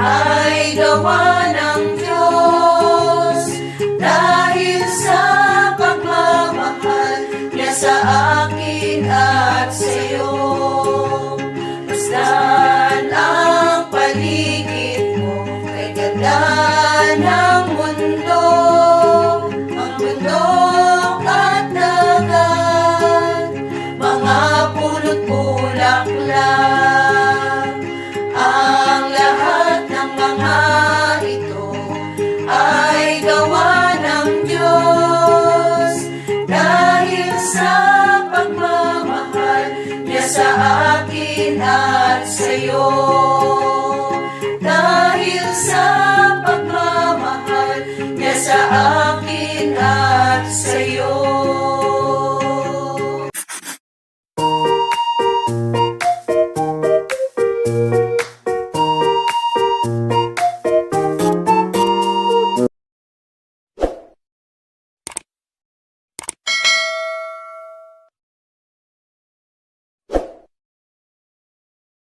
ay gawa ng Diyos. Dahil sa pagmamahal niya sa akin at sa'yo. Masdan ang paligid mo, kay ganda ng mundo. Ang bundok at dagat, mga pulot bulaklak. Ang lahat ng mga ito ay gawa ng Diyos. Dahil sa pagmamahal niya sa akin at sa'yo. Dahil sa pagmamahal niya sa akin at sa'yo.